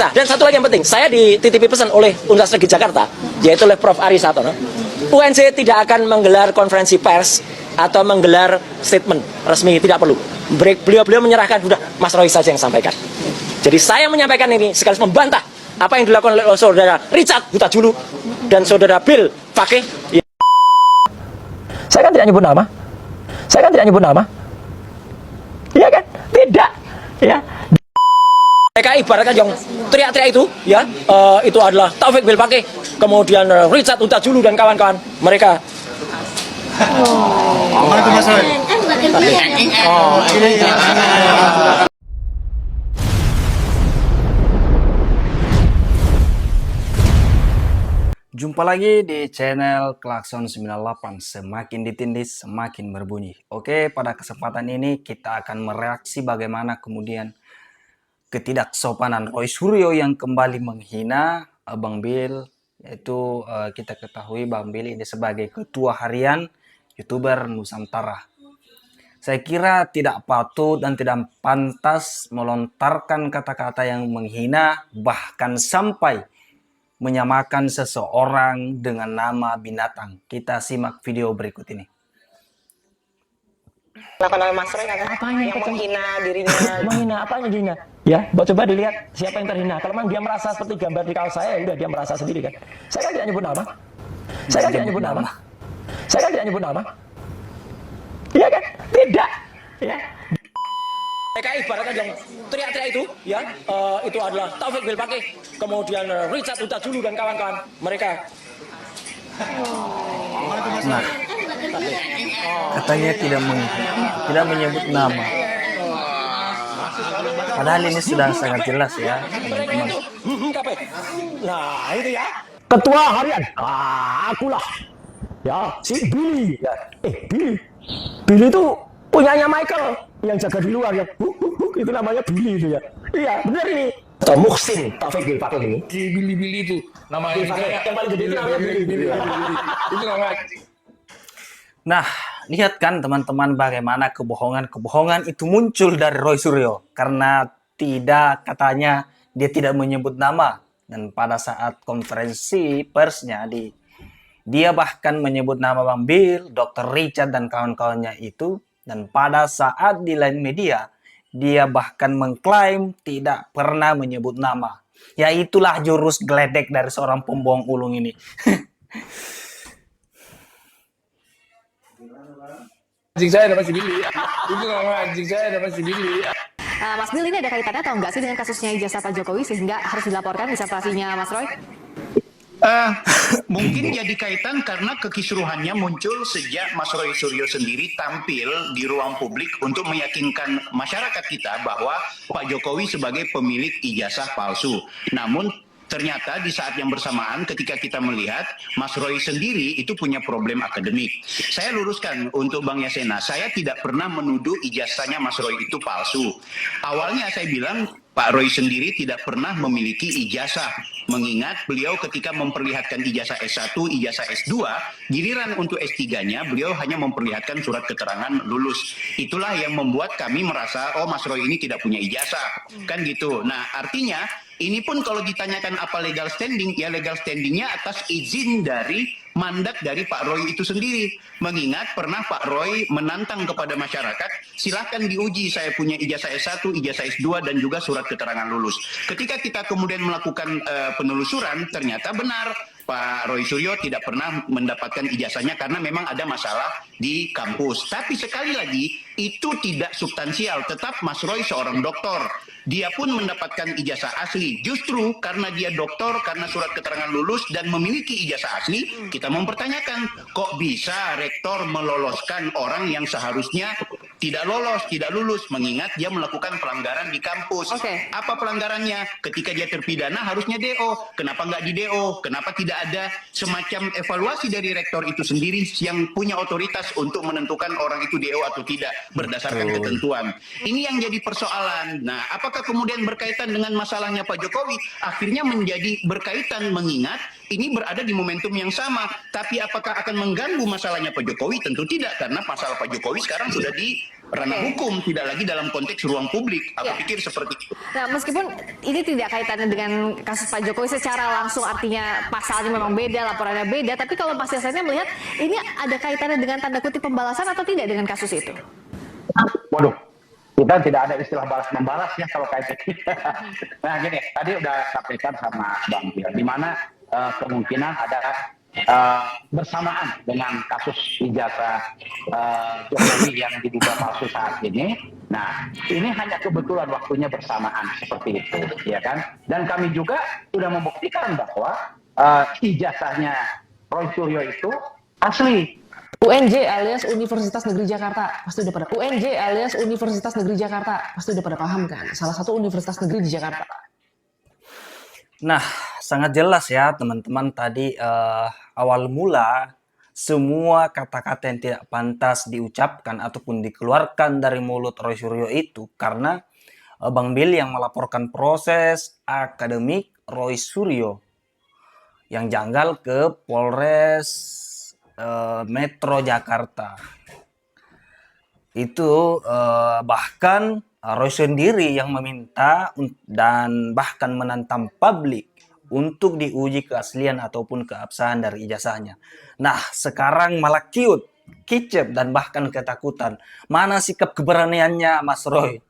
Nah, dan satu lagi yang penting, saya dititipi pesan oleh Universitas Negeri Jakarta, yaitu oleh Prof. Ari Satono, UNJ tidak akan menggelar konferensi pers atau menggelar statement resmi, tidak perlu. Beliau menyerahkan, sudah Mas Roy saja yang sampaikan. Jadi saya menyampaikan ini sekaligus membantah apa yang dilakukan oleh saudara Richard Huta-Julu dan saudara Bill Fakih. Saya kan tidak nyebut nama. Iya kan? Tidak. Ya. Mereka ibaratkan yang teriak-teriak itu, ya, itu adalah Taufik Bill Fakih, kemudian Richard Huta-Julu dan kawan-kawan mereka. Mana tuh Mas Roy? Jumpa lagi di channel Klakson 98, semakin ditindis semakin berbunyi. Oke, pada kesempatan ini kita akan mereaksi bagaimana kemudian ketidaksopanan Roy Suryo yang kembali menghina Bang Bill. Yaitu kita ketahui Bang Bill ini sebagai ketua harian YouTuber Nusantara. Saya kira tidak patut dan tidak pantas melontarkan kata-kata yang menghina, bahkan sampai menyamakan seseorang dengan nama binatang. Kita simak video berikut ini. Lakukan Mas Roy kan? Yang menghina dirinya. Menghina apanya dirinya? Ya, coba dilihat siapa yang terhina. Kalau memang dia merasa seperti gambar di kaos saya, udah dia merasa sendiri kan. Saya kan tidak nyebut nama. Iya kan? Tidak. Ya. Mereka ibaratkan yang teriak-teriak itu, ya, itu adalah Taufik Bill Fakih, kemudian Richard Huta-Julu dan kawan-kawan mereka. Nah, katanya tidak menyebut nama. Padahal ini sudah sangat jelas ya, teman-teman. Nah, itu ya. Ketua harian. Akulah. Ya, si Billy. Ya. Billy itu punyanya Michael yang jaga di luar ya. Itu namanya Billy itu ya. Iya, benar ini. Atau Muhsin Taufik Bill Fakih ini. Billy itu nama Yang paling gede itu namanya Billy. itu nama. Nah, lihat kan teman-teman bagaimana kebohongan itu muncul dari Roy Suryo. Karena katanya dia tidak menyebut nama. Dan pada saat konferensi persnya dia bahkan menyebut nama Bang Bill, Dr. Richard dan kawan-kawannya itu. Dan pada saat di lain media, dia bahkan mengklaim tidak pernah menyebut nama. Ya itulah jurus geledek dari seorang pembohong ulung ini. Anjing saya dapat si Billy. Itu nama anjing saya dapat si Billy. Mas Bill, ini ada kaitannya atau enggak sih dengan kasusnya ijazah Pak Jokowi sehingga harus dilaporkan disertasinya Mas Roy? Mungkin jadi kaitan karena kekisruhannya muncul sejak Mas Roy Suryo sendiri tampil di ruang publik untuk meyakinkan masyarakat kita bahwa Pak Jokowi sebagai pemilik ijazah palsu. Namun ternyata di saat yang bersamaan ketika kita melihat Mas Roy sendiri itu punya problem akademik. Saya luruskan untuk Bang Yasena, saya tidak pernah menuduh ijazahnya Mas Roy itu palsu. Awalnya saya bilang Pak Roy sendiri tidak pernah memiliki ijazah, mengingat beliau ketika memperlihatkan ijazah S1, ijazah S2, giliran untuk S3-nya beliau hanya memperlihatkan surat keterangan lulus. Itulah yang membuat kami merasa, oh Mas Roy ini tidak punya ijazah, kan gitu. Nah artinya ini pun kalau ditanyakan apa legal standing, ya legal standingnya atas izin dari mandat dari Pak Roy itu sendiri. Mengingat pernah Pak Roy menantang kepada masyarakat, silahkan diuji saya punya ijazah S1, ijazah S2 dan juga surat keterangan lulus. Ketika kita kemudian melakukan penelusuran, ternyata benar Pak Roy Suryo tidak pernah mendapatkan ijazahnya karena memang ada masalah di kampus. Tapi sekali lagi, itu tidak substansial. Tetap Mas Roy seorang doktor. Dia pun mendapatkan ijazah asli. Justru karena dia doktor, karena surat keterangan lulus dan memiliki ijazah asli, kita mempertanyakan, kok bisa rektor meloloskan orang yang seharusnya tidak lolos, tidak lulus, mengingat dia melakukan pelanggaran di kampus. Apa pelanggarannya? Ketika dia terpidana harusnya DO. Kenapa nggak di DO? Kenapa tidak ada semacam evaluasi dari rektor itu sendiri yang punya otoritas untuk menentukan orang itu DO atau tidak berdasarkan ketentuan? Ini yang jadi persoalan. Nah, apakah kemudian berkaitan dengan masalahnya Pak Jokowi? Akhirnya menjadi berkaitan mengingat ini berada di momentum yang sama. Tapi apakah akan mengganggu masalahnya Pak Jokowi? Tentu tidak, karena masalah Pak Jokowi sekarang sudah di ranah hukum, tidak lagi dalam konteks ruang publik. Aku Ya. pikir seperti itu. Nah, meskipun ini tidak kaitannya dengan kasus Pak Jokowi secara langsung, artinya pasalnya memang beda, laporannya beda, tapi kalau Mas Yasanya melihat ini ada kaitannya dengan tanda kutip pembalasan atau tidak dengan kasus itu? Waduh, kita tidak ada istilah balas-membalas ya kalau kayak gitu. Nah gini, tadi udah sampaikan sama Bang Pir, di mana kemungkinan ada bersamaan dengan kasus ijazah Jokowi yang diduga palsu saat ini. Nah, ini hanya kebetulan waktunya bersamaan seperti itu, ya kan? Dan kami juga sudah membuktikan bahwa ijazahnya Roy Suryo itu asli. UNJ alias Universitas Negeri Jakarta pasti udah pada UNJ alias Universitas Negeri Jakarta pasti udah pada paham kan, salah satu universitas negeri di Jakarta. Nah, sangat jelas ya teman-teman tadi awal mula semua kata-kata yang tidak pantas diucapkan ataupun dikeluarkan dari mulut Roy Suryo itu karena Bang Billy yang melaporkan proses akademik Roy Suryo yang janggal ke Polres Metro Jakarta. Itu bahkan Roy sendiri yang meminta dan bahkan menantang publik untuk diuji keaslian ataupun keabsahan dari ijazahnya. Nah, sekarang malah cute, kicep, dan bahkan ketakutan. Mana sikap keberaniannya Mas Roy?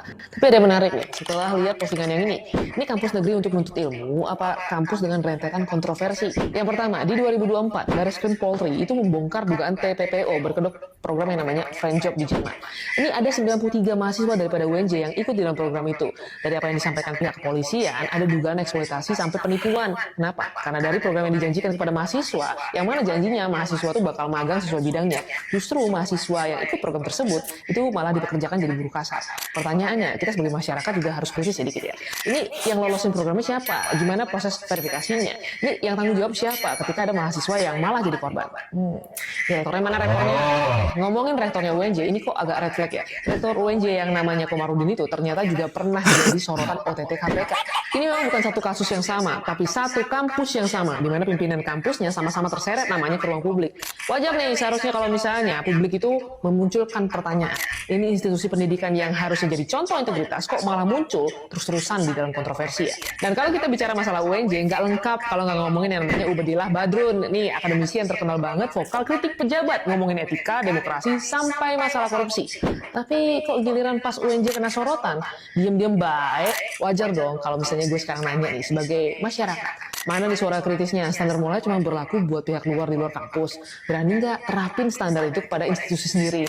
Tapi ada yang menarik nih, setelah lihat postingan yang ini kampus negeri untuk menuntut ilmu, apa kampus dengan rentetan kontroversi? Yang pertama, di 2024, Barreskrim Polri itu membongkar dugaan TPPO berkedok program yang namanya Friend Job di Jerman. Ini ada 93 mahasiswa daripada UNJ yang ikut di dalam program itu. Dari apa yang disampaikan pihak kepolisian, ada dugaan eksploitasi sampai penipuan. Kenapa? Karena dari program yang dijanjikan kepada mahasiswa, yang mana janjinya mahasiswa itu bakal magang sesuai bidangnya. Justru mahasiswa yang ikut program tersebut, itu malah dipekerjakan jadi buruh kasar. Pertanyaannya, kita sebagai masyarakat juga harus kritis sedikit ya. Ini yang lolosin programnya siapa? Gimana proses verifikasinya? Ini yang tanggung jawab siapa ketika ada mahasiswa yang malah jadi korban? Ya, rektornya mana rektornya? Ngomongin rektornya UNJ, ini kok agak red flag ya. Rektor UNJ yang namanya Komarudin itu ternyata juga pernah jadi sorotan OTT KPK. Ini memang bukan satu kasus yang sama, tapi satu kampus yang sama, di mana pimpinan kampusnya sama-sama terseret namanya ke ruang publik. Wajar nih seharusnya kalau misalnya publik itu memunculkan pertanyaan. Ini institusi pendidikan yang harusnya jadi contoh integritas kok malah muncul terus-terusan di dalam kontroversi ya. Dan kalau kita bicara masalah UNJ, nggak lengkap kalau nggak ngomongin yang namanya Ubedillah Badrun. Nih akademisi yang terkenal banget, vokal kritik pejabat, ngomongin etika, demokrasi, sampai masalah korupsi. Tapi kok giliran pas UNJ kena sorotan, diem-diem baik, wajar dong kalau misalnya gue sekarang nanya nih sebagai masyarakat. Mana nih suara kritisnya? Standar moralnya cuma berlaku buat pihak luar di luar kampus. Berani nggak terapin standar itu kepada institusi sendiri?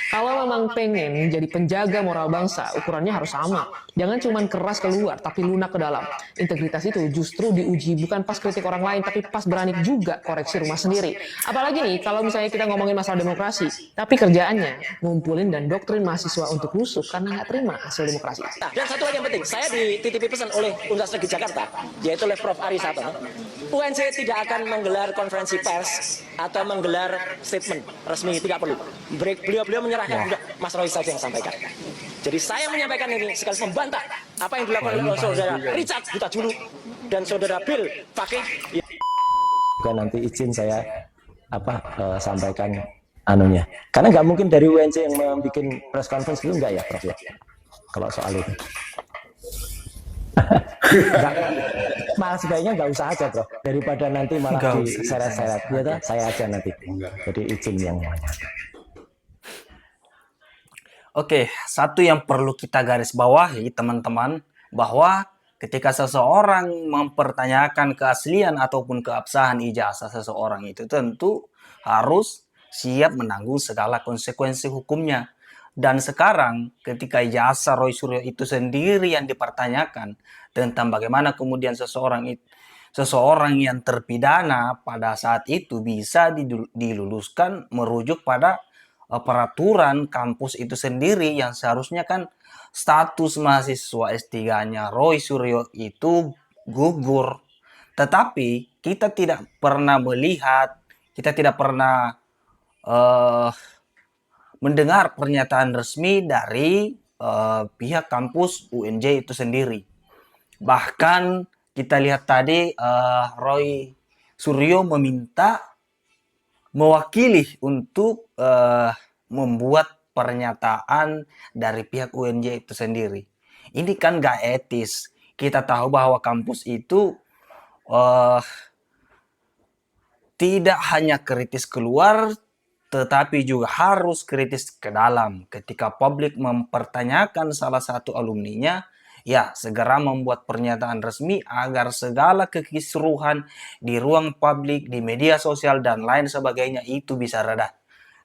Kalau memang pengen jadi penjaga moral bangsa, ukurannya harus sama. Jangan cuma keras keluar, tapi lunak ke dalam. Integritas itu justru diuji bukan pas kritik orang lain, tapi pas berani juga koreksi rumah sendiri. Apalagi nih, kalau misalnya kita ngomongin masalah demokrasi, tapi kerjaannya ngumpulin dan doktrin mahasiswa untuk rusuh karena nggak terima hasil demokrasi. Nah, dan satu lagi yang penting, saya dititipi pesan oleh Universitas Negeri Jakarta, yaitu oleh Prof. Ari Satono. UNJ tidak akan menggelar konferensi pers atau menggelar statement resmi, tidak perlu. Beliau menyerahkan, udah Mas Roy saja yang sampaikan. Jadi saya menyampaikan ini sekaligus membantah apa yang dilakukan oleh saudara Richard Huta-Julu dan saudara Bill Fakih. Bukan nanti izin saya sampaikan anunya. Karena nggak mungkin dari UNJ yang membuat press conference itu enggak ya, Prof ya. Kalau soal itu. Malah sebaiknya nggak usah aja, Bro. Daripada nanti malah diseret-seret. Ya, saya aja nanti. Jadi izin yang namanya. Oke, satu yang perlu kita garis bawahi teman-teman, bahwa ketika seseorang mempertanyakan keaslian ataupun keabsahan ijazah seseorang itu tentu harus siap menanggung segala konsekuensi hukumnya. Dan sekarang ketika ijazah Roy Suryo itu sendiri yang dipertanyakan tentang bagaimana kemudian seseorang yang terpidana pada saat itu bisa diluluskan merujuk pada peraturan kampus itu sendiri yang seharusnya kan status mahasiswa S3-nya Roy Suryo itu gugur. Tetapi kita tidak pernah melihat, kita tidak pernah mendengar pernyataan resmi dari pihak kampus UNJ itu sendiri. Bahkan kita lihat tadi Roy Suryo meminta mewakili untuk membuat pernyataan dari pihak UNJ itu sendiri. Ini kan gak etis. Kita tahu bahwa kampus itu tidak hanya kritis keluar, tetapi juga harus kritis ke dalam. Ketika publik mempertanyakan salah satu alumninya, ya segera membuat pernyataan resmi agar segala kekisruhan di ruang publik, di media sosial, dan lain sebagainya itu bisa reda.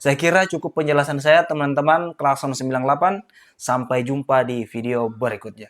Saya kira cukup penjelasan saya teman-teman Klakson 98. Sampai jumpa di video berikutnya.